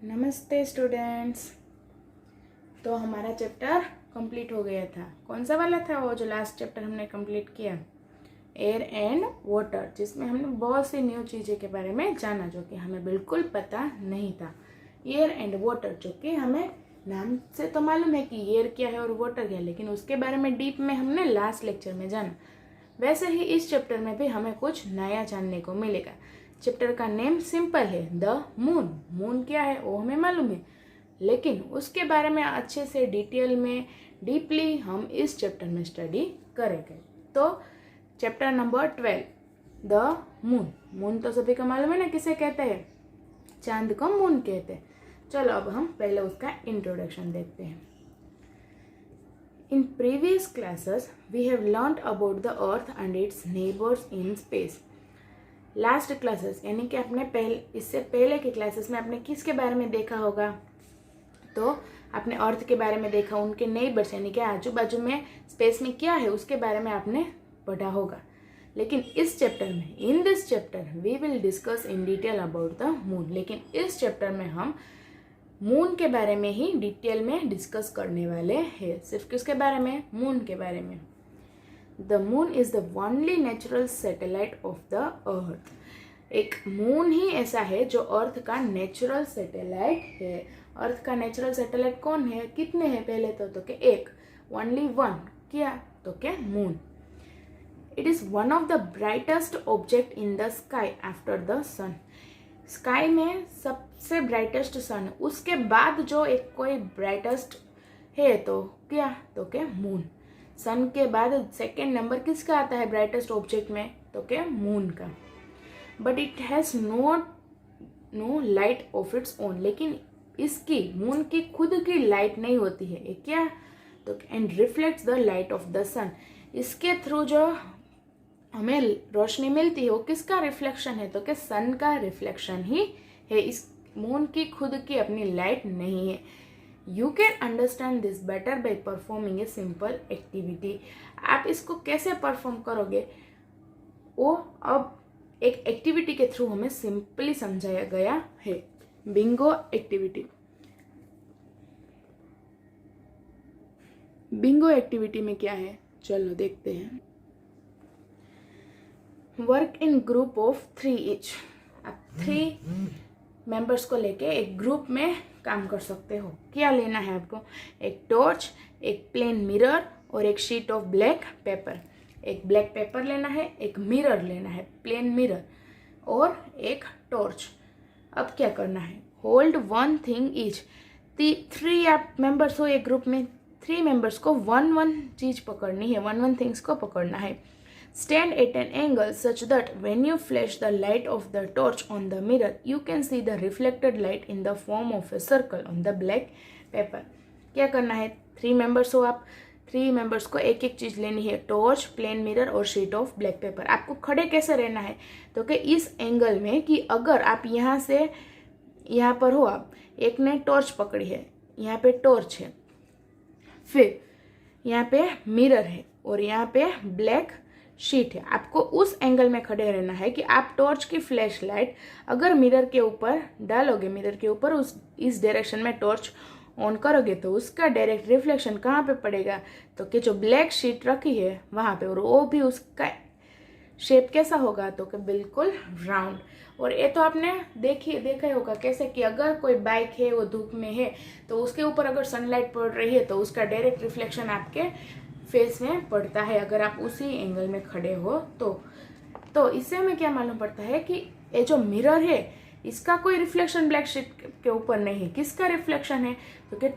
नमस्ते स्टूडेंट्स। तो हमारा चैप्टर कंप्लीट हो गया था। कौन सा वाला था वो जो लास्ट चैप्टर हमने कंप्लीट किया, एयर एंड वाटर, जिसमें हमने बहुत सी न्यू चीज़ें के बारे में जाना जो कि हमें बिल्कुल पता नहीं था। एयर एंड वाटर जो कि हमें नाम से तो मालूम है कि एयर क्या है और वाटर क्या है, लेकिन उसके बारे में डीप में हमने लास्ट लेक्चर में जाना। वैसे ही इस चैप्टर में भी हमें कुछ नया जानने को मिलेगा। चैप्टर का नेम सिंपल है, द मून। मून क्या है वो हमें मालूम है, लेकिन उसके बारे में अच्छे से डिटेल में डीपली हम इस चैप्टर में स्टडी करेंगे। तो chapter number 12, the moon. Moon तो सभी को मालूम है ना किसे कहते हैं, चांद को मून कहते हैं। चलो अब हम पहले उसका इंट्रोडक्शन देखते हैं। In previous classes, we have learnt about the Earth and its neighbors in space. Last classes यानी कि आपने इससे पहले के क्लासेस में आपने किसके बारे में देखा होगा, तो आपने अर्थ के बारे में देखा, उनके नेबर्स यानी कि आजू बाजू में स्पेस में क्या है उसके बारे में आपने पढ़ा होगा। लेकिन इस चैप्टर में, in this chapter we will discuss in detail about the moon. लेकिन इस चैप्टर में हम मून के बारे में ही डिटेल में डिस्कस करने वाले हैं। सिर्फ किसके बारे में, मून के बारे में। The moon is the only natural satellite of the earth. एक मून ही ऐसा है जो अर्थ का नेचुरल सैटेलाइट है। अर्थ का नेचुरल सैटेलाइट कौन है, कितने हैं पहले तो के एक, ओनली वन, क्या तो के moon. It is one of the brightest object in the sky after the sun. Sky में सबसे ब्राइटेस्ट सन, उसके बाद जो एक कोई ब्राइटेस्ट है तो क्या तो के मून। सन के बाद सेकेंड नंबर किसका आता है ब्राइटेस्ट ऑब्जेक्ट में, तो के मून का। But it has no light of its own. लेकिन इसकी, मून की खुद की लाइट नहीं होती है, ये क्या तो and reflects the light of the sun. इसके थ्रू जो हमें रोशनी मिलती है वो किसका रिफ्लेक्शन है, तो कि सन का रिफ्लेक्शन ही है। इस मून की खुद की अपनी लाइट नहीं है। You can understand this better by performing a simple activity. आप इसको कैसे परफॉर्म करोगे वो अब एक एक्टिविटी के थ्रू हमें सिंपली समझाया गया है। Bingo activity. बिंगो एक्टिविटी में क्या है, चलो देखते हैं। Work in group of 3 each. आप 3 मेंबर्स को लेके एक ग्रुप में काम कर सकते हो। क्या लेना है आपको, एक टॉर्च, एक प्लेन मिरर और एक शीट ऑफ ब्लैक पेपर। एक ब्लैक पेपर लेना है, एक मिरर लेना है, प्लेन मिरर, और एक टॉर्च। अब क्या करना है, होल्ड 1 थिंग ईच। 3 आप मेंबर्स हो एक ग्रुप में, 3 मेंबर्स को 1 चीज पकड़नी है, 1 थिंग्स को पकड़ना है। Stand at an angle such that when you flash the light of the torch on the mirror, you can see the reflected light in the form of a circle on the black paper. क्या करना है, 3 members हो आप, 3 members को एक एक चीज़ लेनी है, टॉर्च, प्लेन मिरर और शीट ऑफ ब्लैक पेपर। आपको खड़े कैसे रहना है, तो कि इस एंगल में कि अगर आप यहाँ से यहाँ पर हो, आप एक ने टॉर्च पकड़ी है, यहाँ पे टॉर्च है, फिर यहाँ पे मिरर है और यहाँ पे ब्लैक शीट है। आपको उस एंगल में खड़े रहना है कि आप टॉर्च की फ्लैश लाइट अगर मिरर के ऊपर डालोगे, मिरर के ऊपर इस डायरेक्शन में टॉर्च ऑन करोगे तो उसका डायरेक्ट रिफ्लेक्शन कहाँ पे पड़ेगा, तो कि जो ब्लैक शीट रखी है वहाँ पे, और वो भी उसका शेप कैसा होगा, तो कि बिल्कुल राउंड। और ये तो आपने देखा ही होगा कैसे कि अगर कोई बाइक है वो धूप में है तो उसके ऊपर अगर सनलाइट पड़ रही है तो उसका डायरेक्ट रिफ्लेक्शन आपके फेस में पड़ता है अगर आप उसी एंगल में खड़े हो तो इससे हमें क्या मालूम पड़ता है कि ये जो मिरर है इसका कोई रिफ्लेक्शन ब्लैक शीट के ऊपर नहीं है। किसका रिफ्लेक्शन है, तो कि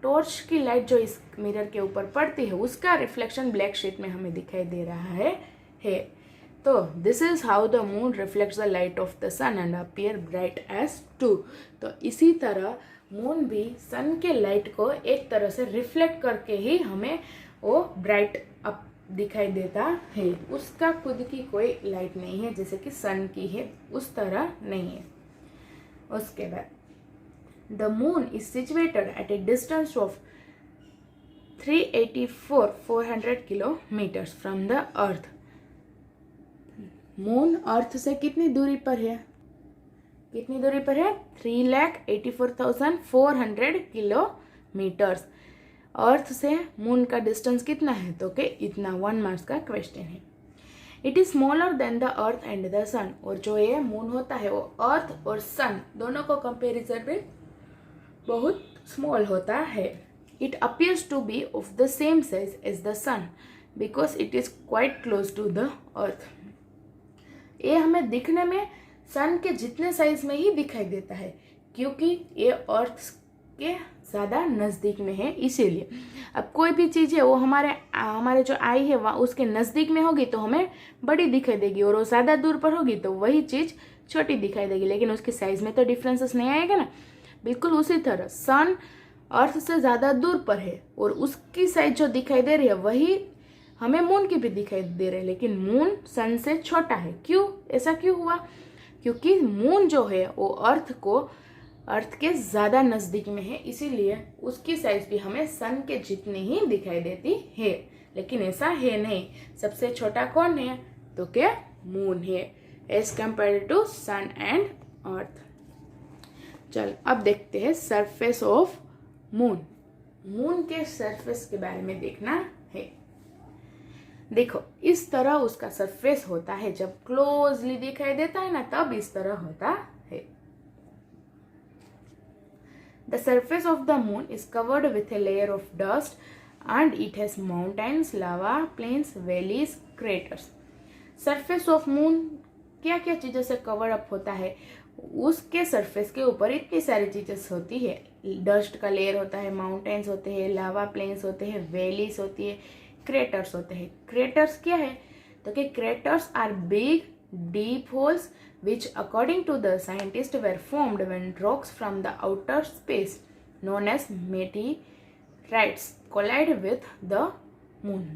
टॉर्च की लाइट जो इस मिरर के ऊपर पड़ती है उसका रिफ्लेक्शन ब्लैक शीट में हमें दिखाई दे रहा है। तो this is how the moon reflects the light of the sun and appear bright as 2। तो इसी तरह मून भी सन के लाइट को एक तरह से रिफ्लेक्ट करके ही हमें वो ब्राइट अप दिखाई देता है। उसका खुद की कोई लाइट नहीं है जैसे कि सन की है, उस तरह नहीं है। उसके बाद the moon is situated at A distance of 384,400 kilometres from the earth. Moon earth से कितनी दूरी पर है, कितनी दूरी पर है? 3,84,400 किलोमीटर्स। अर्थ से मून का डिस्टेंस कितना है? तो के इतना 1 मार्क्स का क्वेश्चन है। It is smaller than the earth and the sun. और जो ये मून होता है वो अर्थ और सन दोनों को कंपेरिजन में बहुत स्मॉल होता है। It appears to be of the same size as the sun because it is quite close to the earth. ये हमें दिखने में सन के जितने साइज में ही दिखाई देता है क्योंकि ये अर्थ के ज़्यादा नज़दीक में है, इसीलिए। अब कोई भी चीज़ है वो हमारे जो आई है वहाँ उसके नज़दीक में होगी तो हमें बड़ी दिखाई देगी, और वो ज़्यादा दूर पर होगी तो वही चीज़ छोटी दिखाई देगी, लेकिन उसके साइज में तो डिफरेंसेस नहीं आएगा ना। बिल्कुल उसी तरह सन अर्थ से ज़्यादा दूर पर है और उसकी साइज जो दिखाई दे रही है वही हमें मून की भी दिखाई दे रही है, लेकिन मून सन से छोटा है। क्यों? ऐसा क्यों हुआ? क्योंकि मून जो है वो अर्थ के ज़्यादा नज़दीक में है, इसीलिए उसकी साइज भी हमें सन के जितनी ही दिखाई देती है, लेकिन ऐसा है नहीं। सबसे छोटा कौन है? तो क्या? मून है as compare to sun and earth. चल अब देखते हैं सरफेस ऑफ मून। मून के सरफेस के बारे में देखना है। देखो इस तरह उसका सरफेस होता है, जब क्लोजली दिखाई देता है ना तब इस तरह होता है। The surface of the moon is covered with a layer of dust and it has mountains, lava, plains, valleys, craters. Surface of moon क्या क्या चीज़ों से कवर अप होता है? उसके सरफेस के ऊपर इतनी सारी चीज़ें होती है। डस्ट का लेयर होता है, माउंटेन्स होते हैं, लावा प्लेन्स होते हैं, वैलीज होती है, क्रेटर्स होते हैं। क्रेटर्स क्या है? तो कि craters are big deep holes which according to the scientists were formed when rocks from the outer space known as meteorites collide with the moon.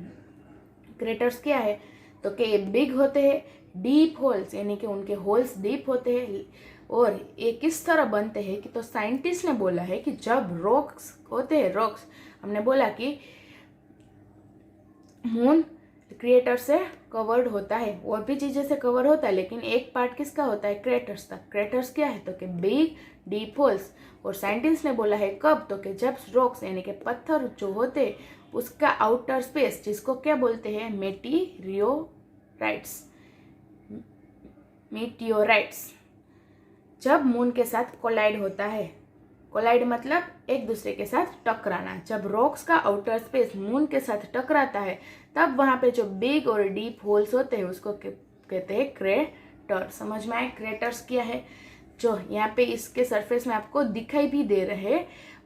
Craters क्या है? तो कि ये बिग होते हैं, डीप होल्स यानी कि उनके होल्स डीप होते हैं, और ये किस तरह बनते हैं कि तो साइंटिस्ट ने बोला है कि जब रॉक्स होते हैं, रॉक्स हमने बोला कि मून क्रिएटर से कवर्ड होता है, और भी चीज़ें से कवर होता है, लेकिन एक पार्ट किसका होता है? क्रेटर्स का। क्रेटर्स क्या है? तो कि बिग डीप होल्स। और साइंटिस्ट ने बोला है कब? तो कि जब रॉक्स यानी कि पत्थर जो होते हैं उसका आउटर स्पेस, जिसको क्या बोलते हैं? मीटियोराइट्स जब मून के साथ कोलाइड होता है। कोलाइड मतलब एक दूसरे के साथ टकराना। जब रॉक्स का आउटर स्पेस मून के साथ टकराता है तब वहां पे जो बिग और डीप होल्स होते हैं उसको कहते हैं क्रेटर। समझ में आए? क्रेटर्स क्या है? जो यहाँ पे इसके सरफेस में आपको दिखाई भी दे रहे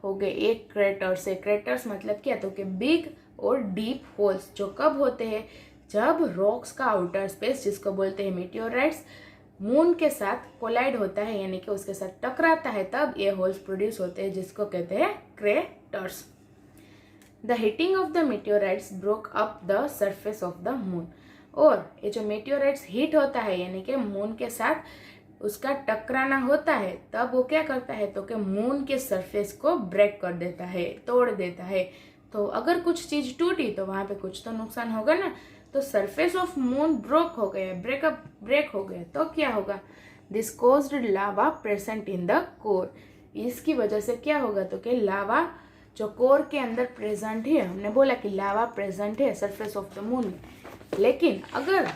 होंगे एक क्रेटर्स है। क्रेटर्स मतलब क्या? तो कि बिग और डीप होल्स जो कब होते हैं? जब रॉक्स का आउटर स्पेस, जिसको बोलते हैं मीटियोराइट्स, मून के साथ कोलाइड होता है यानी कि उसके साथ टकराता है, तब ये होल्स प्रोड्यूस होते हैं, जिसको कहते हैं craters. The heating of the meteorites broke up the surface of the moon. और ये जो मीटियोराइट्स हीट होता है यानी कि मून के साथ उसका टकराना होता है, तब वो क्या करता है? तो कि मून के सरफेस को ब्रेक कर देता है, तोड़ देता है। तो अगर कुछ चीज टूटी तो वहां पे कुछ तो नुकसान होगा ना। तो सरफेस ऑफ मून ब्रोक हो गया, ब्रेक हो गया, तो क्या होगा? This caused lava present in the core. इसकी वजह से क्या होगा? तो कि लावा जो कोर के अंदर प्रेजेंट है, हमने बोला कि लावा प्रेजेंट है सरफेस ऑफ द मून में, लेकिन अगर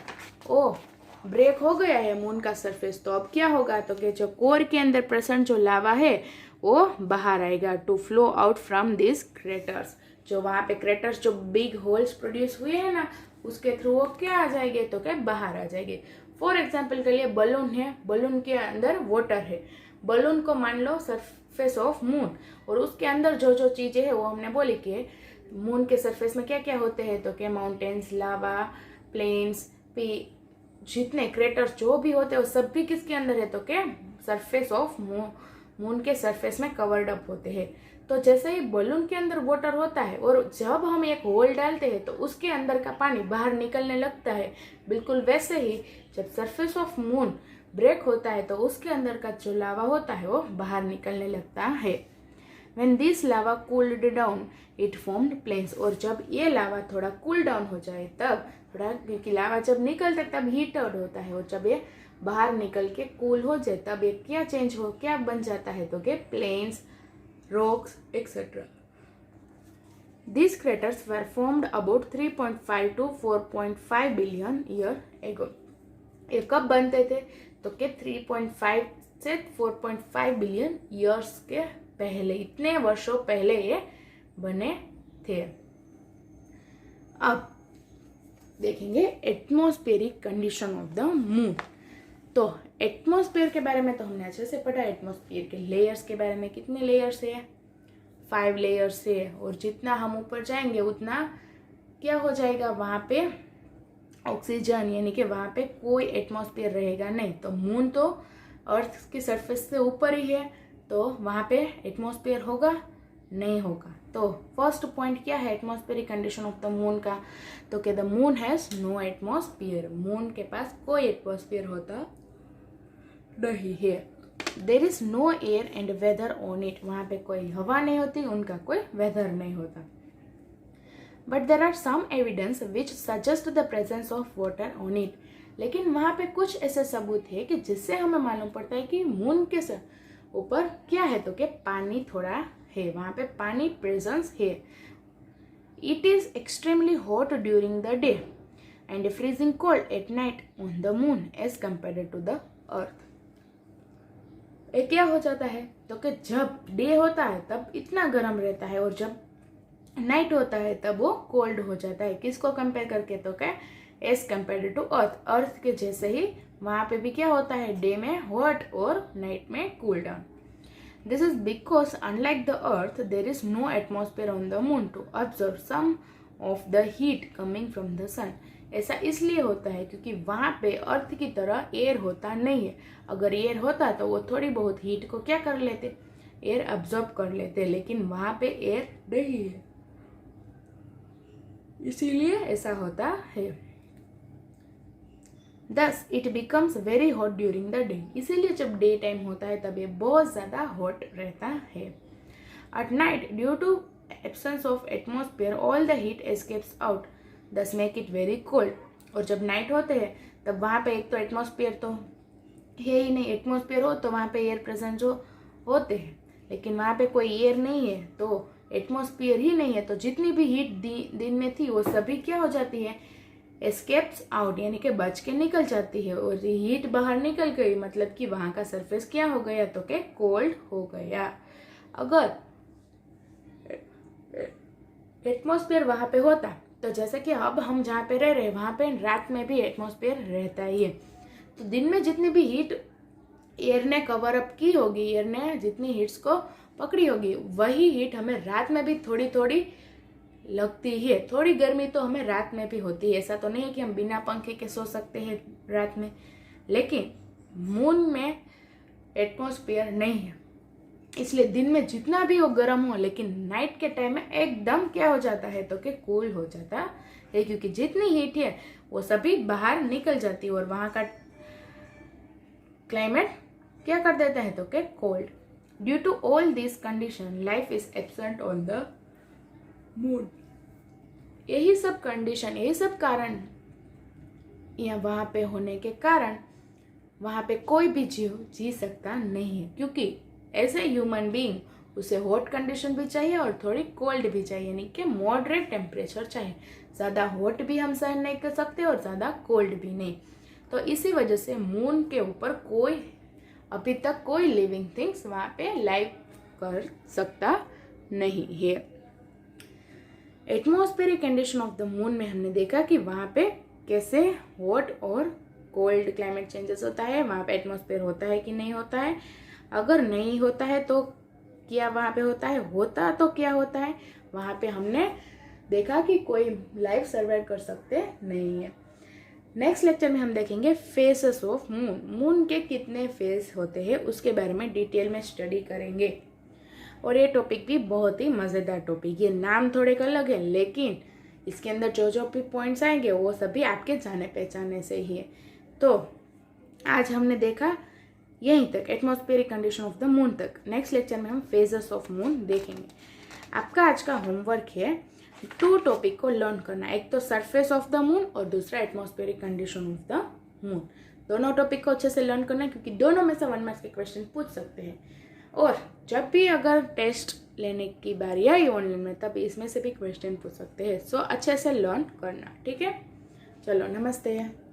वो ब्रेक हो गया है मून का सरफेस तो अब क्या होगा? तो कि जो कोर के अंदर प्रेजेंट जो लावा है वो बाहर आएगा, to flow out from this craters. जो वहाँ पे क्रेटर्स जो बिग होल्स प्रोड्यूस हुए हैं ना, उसके थ्रू वो क्या आ जाएंगे? तो क्या बाहर आ जाएंगे। फॉर एग्जाम्पल के लिए बलून है, बलून के अंदर वाटर है। बलून को मान लो सरफेस ऑफ मून, और उसके अंदर जो जो चीजें है वो हमने बोली कि मून के सरफेस में क्या क्या होते हैं? तो क्या माउंटेन्स, लावा, प्लेन्स, जितने क्रेटर्स जो भी होते हैं वो सब भी किसके अंदर है? तो क्या सरफेस ऑफ मून के सरफेस में कवर्ड अप होते हैं। तो जैसे ही बलून के अंदर वाटर होता है और जब हम एक होल डालते हैं तो उसके अंदर का पानी बाहर निकलने लगता है, बिल्कुल वैसे ही जब सरफेस ऑफ मून ब्रेक होता है तो उसके अंदर का जो लावा होता है वो बाहर निकलने लगता है। When this lava cooled down, it formed plains। और जब ये लावा थोड़ा कूल डाउन हो जाए तब थोड़ा, क्योंकि लावा जब निकलता है तब हीटेड होता है, और जब ये बाहर निकल के कूल हो जाए तब ये क्या चेंज हो, क्या बन जाता है, तो कि plains, rocks etcetera. These craters were formed about 3.5 to 4.5 billion year ago. ये कब बनते थे, तो कि 3.5 से 4.5 बिलियन ईयर्स के पहले, इतने वर्षों पहले ये बने थे. अब देखेंगे atmospheric condition of the moon. तो एटमॉस्फेयर के बारे में तो हमने अच्छे से पढ़ा. एटमॉस्फेयर के लेयर्स के बारे में, कितने लेयर्स है, 5 लेयर्स है. और जितना हम ऊपर जाएंगे उतना क्या हो जाएगा, वहाँ पे ऑक्सीजन, यानी कि वहाँ पे कोई एटमॉस्फेयर रहेगा नहीं. तो मून तो अर्थ की सरफेस से ऊपर ही है, तो वहाँ पे एटमॉस्फेयर होगा नहीं होगा. तो फर्स्ट पॉइंट क्या है atmospheric condition of the moon का, तो कि the moon has no atmosphere. Moon के पास कोई एटमॉस्फेयर होता नहीं है. There is no air and weather on it. वहाँ पे कोई हवा नहीं होती, उनका कोई वेदर नहीं होता. But there are some evidence which suggest the presence of water on it. लेकिन वहाँ पे कुछ ऐसे सबूत है कि जिससे हमें मालूम पड़ता है कि मून के ऊपर क्या है, तो कि पानी थोड़ा है, वहाँ पे पानी प्रेजेंस है. It is extremely hot during the day and freezing cold at night on the moon as compare to the earth. ये क्या हो जाता है, तो कि जब डे होता है तब इतना गर्म रहता है और जब नाइट होता है तब वो कोल्ड हो जाता है. किसको कंपेयर करके, तो क्या एज कंपेयर टू अर्थ. अर्थ के जैसे ही वहाँ पे भी क्या होता है, डे में हॉट और नाइट में cool down. This is because unlike the earth there is no atmosphere on the moon to observe some of the heat coming from the sun. ऐसा इसलिए होता है क्योंकि वहाँ पे अर्थ की तरह एयर होता नहीं है. अगर एयर होता तो वो थोड़ी बहुत हीट को क्या कर लेते, एयर अब्जॉर्ब कर लेते, लेकिन वहाँ पे एयर नहीं है, इसीलिए ऐसा होता है. Thus it becomes very hot during the day. इसीलिए जब डे टाइम होता है तब ये बहुत ज़्यादा हॉट रहता है. At night, due to absence of atmosphere, all the heat escapes out. Thus make it very cold. और जब नाइट होते हैं तब वहाँ पे एक तो एटमॉस्फेयर तो है ही नहीं. एटमॉस्फेयर हो तो वहाँ पे एयर प्रेजेंट जो होते हैं, लेकिन वहाँ पे कोई एयर नहीं है, तो एटमॉस्फेयर ही नहीं है, तो जितनी भी हीट दिन में थी वो सभी क्या हो जाती है, एस्केप्स आउट, यानी कि बच के निकल जाती है. और हीट बाहर निकल गई, मतलब कि वहाँ का सरफेस क्या हो गया, तो कि कोल्ड हो गया. अगर एटमॉस्फेयर वहाँ पे होता, तो जैसे कि अब हम जहाँ पे रह रहे हैं वहाँ पे रात में भी एटमॉस्फेयर रहता ही है. तो दिन में जितनी भी हीट एयर ने कवर अप की होगी, एयर ने जितनी हीट्स को पकड़ी होगी, वही हीट हमें रात में भी थोड़ी थोड़ी लगती है. थोड़ी गर्मी तो हमें रात में भी होती है. ऐसा तो नहीं है कि हम बिना पंखे के सो सकते हैं रात में, लेकिन मून में एटमॉस्फेयर नहीं है, इसलिए दिन में जितना भी वो गर्म हो, लेकिन नाइट के टाइम में एकदम क्या हो जाता है, तो कि कूल हो जाता है, क्योंकि जितनी हीट है वो सभी बाहर निकल जाती है और वहाँ का क्लाइमेट क्या कर देता है, तो कि cold. Due to all this condition life is absent on the moon. यही सब कंडीशन, यही सब कारण या वहाँ पे होने के कारण वहाँ पे कोई भी जीव जी सकता नहीं है, क्योंकि ऐसे ह्यूमन बीइंग उसे हॉट कंडीशन भी चाहिए और थोड़ी कोल्ड भी चाहिए, यानी कि मॉडरेट टेम्परेचर चाहिए. ज़्यादा हॉट भी हम सहन नहीं कर सकते और ज़्यादा कोल्ड भी नहीं. तो इसी वजह से मून के ऊपर कोई अभी तक कोई लिविंग थिंग्स वहाँ पे लाइव कर सकता नहीं है. Atmospheric condition of the moon में हमने देखा कि वहाँ पे कैसे हॉट और कोल्ड क्लाइमेट चेंजेस होता है, वहाँ पे एटमॉस्फेयर होता है कि नहीं होता है. अगर नहीं होता है तो क्या वहाँ पे होता है, होता तो क्या होता है, वहाँ पे हमने देखा कि कोई लाइफ सर्वाइव कर सकते नहीं है. नेक्स्ट लेक्चर में हम देखेंगे फेसेस ऑफ मून. मून के कितने फेस होते हैं उसके बारे में डिटेल में स्टडी करेंगे. और ये टॉपिक भी बहुत ही मज़ेदार टॉपिक, ये नाम थोड़े अलग है, लेकिन इसके अंदर जो जो भी पॉइंट्स आएंगे वो सभी आपके जाने पहचाने से ही है. तो आज हमने देखा यहीं तक, atmospheric condition of the moon तक. नेक्स्ट लेक्चर में हम फेजेस ऑफ मून देखेंगे. आपका आज का होमवर्क है 2 टॉपिक को लर्न करना. एक तो सरफेस ऑफ द मून और दूसरा atmospheric condition of the moon. दोनों टॉपिक को अच्छे से लर्न करना है, क्योंकि दोनों में से 1 मार्क्स के क्वेश्चन पूछ सकते हैं। और जब भी अगर टेस्ट लेने की बारी आई ऑनलाइन में, तब इसमें से भी क्वेश्चन पूछ सकते हैं। सो अच्छे से लर्न करना, ठीक है। चलो, नमस्ते।